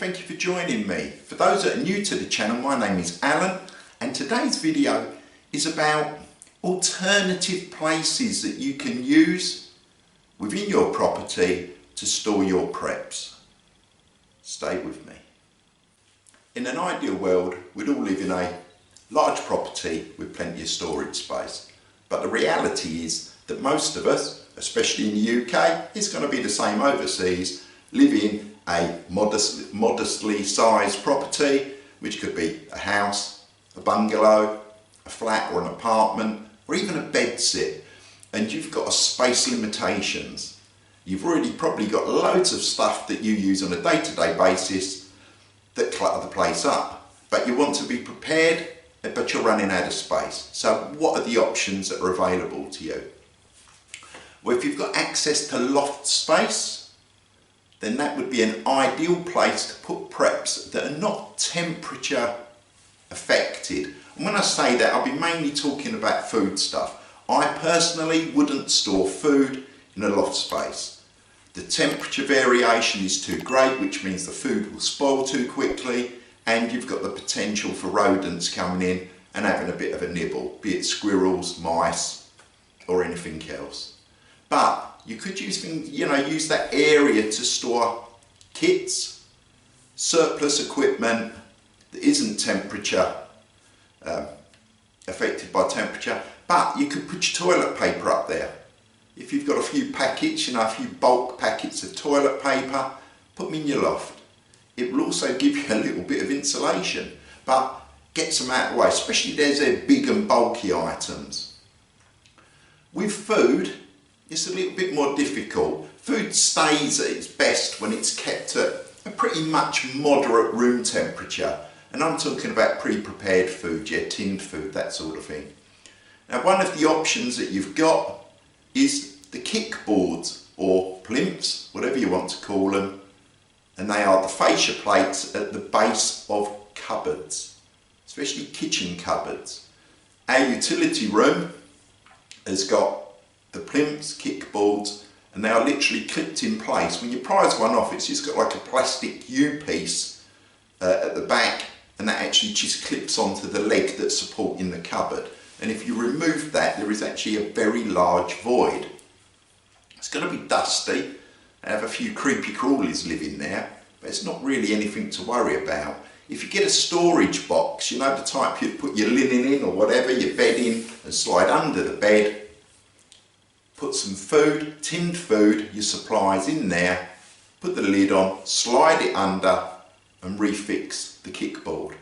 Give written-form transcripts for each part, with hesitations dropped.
thank you for joining me. For those that are new to the channel, my name is Alan and today's video is about alternative places that you can use within your property to store your preps. Stay with me. In an ideal world, we'd all live in a large property with plenty of storage space. But the reality is that most of us, especially in the UK, it's going to be the same overseas, live in a modestly sized property, which could be a house, a bungalow, a flat or an apartment, or even a bedsit, and you've got space limitations. You've already probably got loads of stuff that you use on a day-to-day basis that clutter the place up, but you want to be prepared, but you're running out of space. So what are the options that are available to you? Well, if you've got access to loft space, then that would be an ideal place to put preps that are not temperature affected. And when I say that, I'll be mainly talking about food stuff. I personally wouldn't store food in a loft space. The temperature variation is too great, which means the food will spoil too quickly, and you've got the potential for rodents coming in and having a bit of a nibble, be it squirrels, mice, or anything else. But you could use things, use that area to store kits, surplus equipment that isn't temperature affected by temperature, but you could put your toilet paper up there. If you've got a few packets, a few bulk packets of toilet paper, put them in your loft. It will also give you a little bit of insulation, but get some out of the way, especially if they're big and bulky items. With food, it's a little bit more difficult. Food stays at its best when it's kept at a pretty much moderate room temperature. And I'm talking about pre-prepared food, tinned food, that sort of thing. Now, one of the options that you've got is the kickboards or plinths, whatever you want to call them. And they are the fascia plates at the base of cupboards, especially kitchen cupboards. Our utility room has got the plinths, kickboards, and they are literally clipped in place. When you prise one off, it's just got like a plastic U-piece at the back, and that actually just clips onto the leg that's supporting the cupboard. And if you remove that, there is actually a very large void. It's going to be dusty, have a few creepy crawlies living there, but it's not really anything to worry about. If you get a storage box, the type you'd put your linen in or whatever, your bed in, and slide under the bed, put some food, tinned food, your supplies in there, put the lid on, slide it under and refix the kickboard.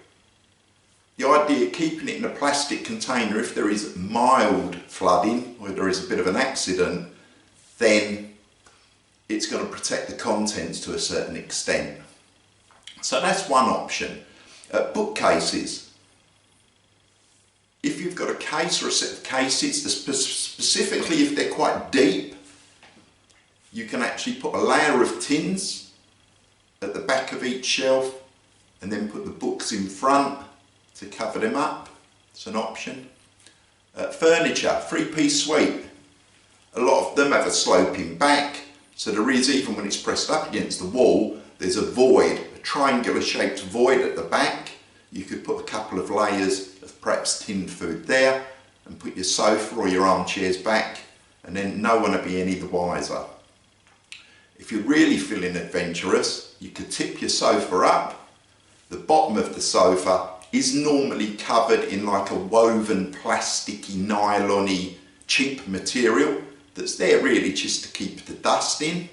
The idea of keeping it in a plastic container, if there is mild flooding or there is a bit of an accident, then it's going to protect the contents to a certain extent. So that's one option. Bookcases. If you've got a case or a set of cases, specifically if they're quite deep, you can actually put a layer of tins at the back of each shelf and then put the books in front to cover them up. It's an option. Furniture, three-piece suite. A lot of them have a sloping back, so there is, even when it's pressed up against the wall, there's a void, a triangular shaped void at the back. You could put a couple of layers of perhaps tinned food there and put your sofa or your armchairs back, and then no one will be any the wiser. If you're really feeling adventurous, you could tip your sofa up. The bottom of the sofa is normally covered in like a woven plasticky, nylon-y, cheap material that's there really just to keep the dust in.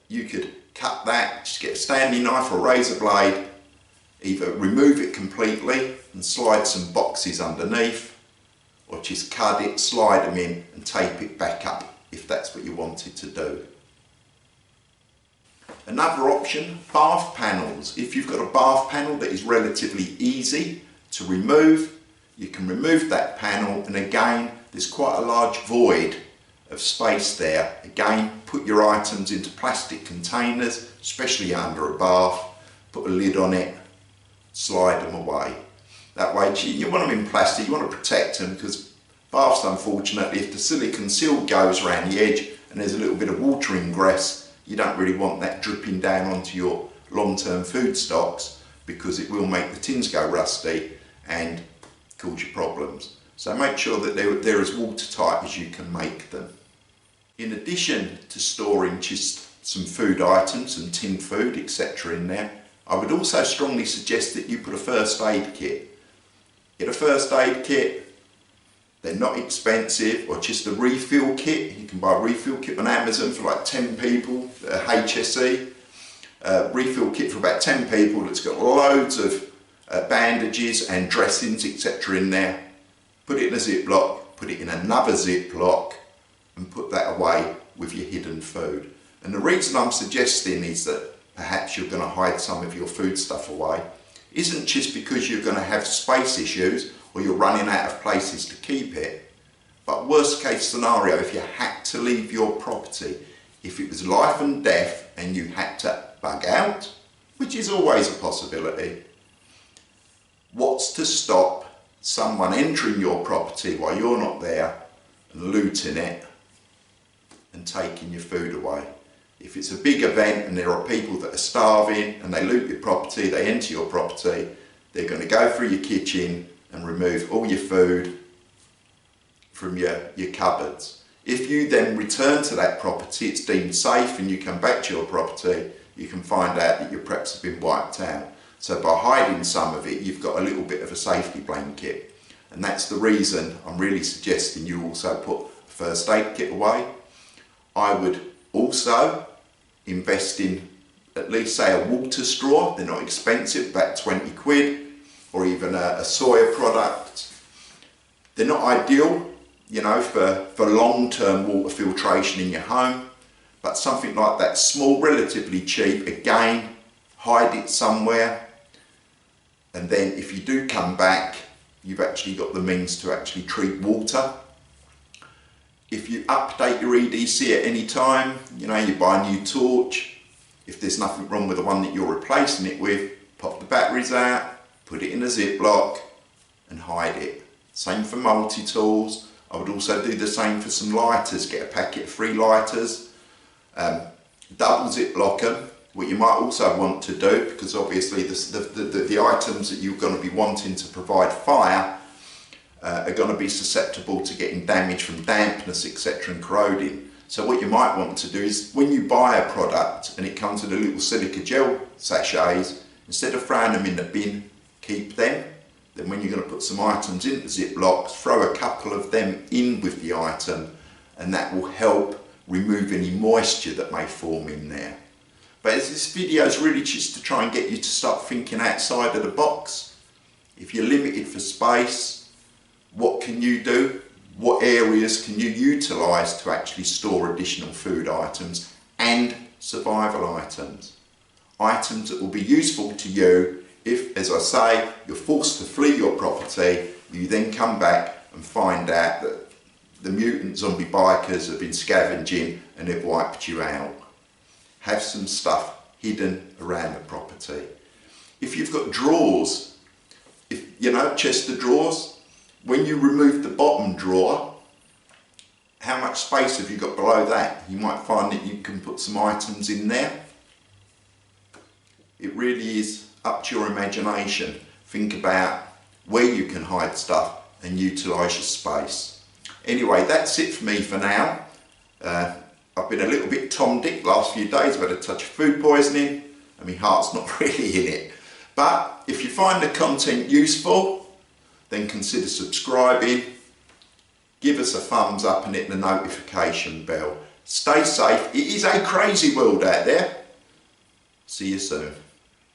You could cut that, just get a standing knife or a razor blade, either remove it completely and slide some boxes underneath, or just cut it, slide them in and tape it back up if that's what you wanted to do. Another option, bath panels. If you've got a bath panel that is relatively easy to remove, you can remove that panel, and again there's quite a large void of space there. Again, put your items into plastic containers, especially under a bath, put a lid on it, slide them away. That way, you want them in plastic, you want to protect them, because baths, unfortunately, if the silicone seal goes around the edge and there's a little bit of water ingress, you don't really want that dripping down onto your long-term food stocks, because it will make the tins go rusty and cause you problems. So make sure that they're as watertight as you can make them. In addition to storing just some food items and tinned food, etc. in there, I would also strongly suggest that you put a first aid kit. Get a first aid kit. They're not expensive, or just a refill kit. You can buy a refill kit on Amazon for like 10 people, HSE. Refill kit for about 10 people that's got loads of bandages and dressings, etc. in there. Put it in a Ziploc, put it in another Ziploc, and put that away with your hidden food. And the reason I'm suggesting is that perhaps you're going to hide some of your food stuff away isn't just because you're going to have space issues or you're running out of places to keep it, but worst case scenario, if you had to leave your property, if it was life and death and you had to bug out, which is always a possibility, what's to stop someone entering your property while you're not there and looting it and taking your food away? If it's a big event and there are people that are starving and they loot your property, they enter your property, they're going to go through your kitchen and remove all your food from your cupboards. If you then return to that property, it's deemed safe, and you come back to your property, you can find out that your preps have been wiped out. So by hiding some of it, you've got a little bit of a safety blanket. And that's the reason I'm really suggesting you also put a first aid kit away. I would also invest in at least, say, a water straw. They're not expensive, about 20 quid, or even a soya product. They're not ideal, you know, for long-term water filtration in your home, but something like that, small, relatively cheap, again, hide it somewhere. And then if you do come back, you've actually got the means to actually treat water. If you update your EDC at any time, you know, you buy a new torch, if there's nothing wrong with the one that you're replacing it with, pop the batteries out, put it in a Ziploc and hide it. Same for multi-tools. I would also do the same for some lighters. Get a packet of 3 lighters, double Ziploc them. What you might also want to do, because obviously the items that you're going to be wanting to provide fire are going to be susceptible to getting damaged from dampness, etc. and corroding. So what you might want to do is, when you buy a product and it comes with a little silica gel sachets, instead of throwing them in the bin, keep them. Then when you're going to put some items into Ziplocs, throw a couple of them in with the item, and that will help remove any moisture that may form in there. But this video is really just to try and get you to start thinking outside of the box. If you're limited for space, what can you do? What areas can you utilise to actually store additional food items and survival items? Items that will be useful to you if, as I say, you're forced to flee your property, you then come back and find out that the mutant zombie bikers have been scavenging and they've wiped you out. Have some stuff hidden around the property. If you've got drawers, chest of drawers, when you remove the bottom drawer, how much space have you got below that? You might find that you can put some items in there. It really is up to your imagination. Think about where you can hide stuff and utilise your space. Anyway, that's it for me for now. I've been a little bit Tom Dick last few days. I've had a touch of food poisoning and my heart's not really in it. But if you find the content useful, then consider subscribing, give us a thumbs up and hit the notification bell. Stay safe. It is a crazy world out there. See you soon.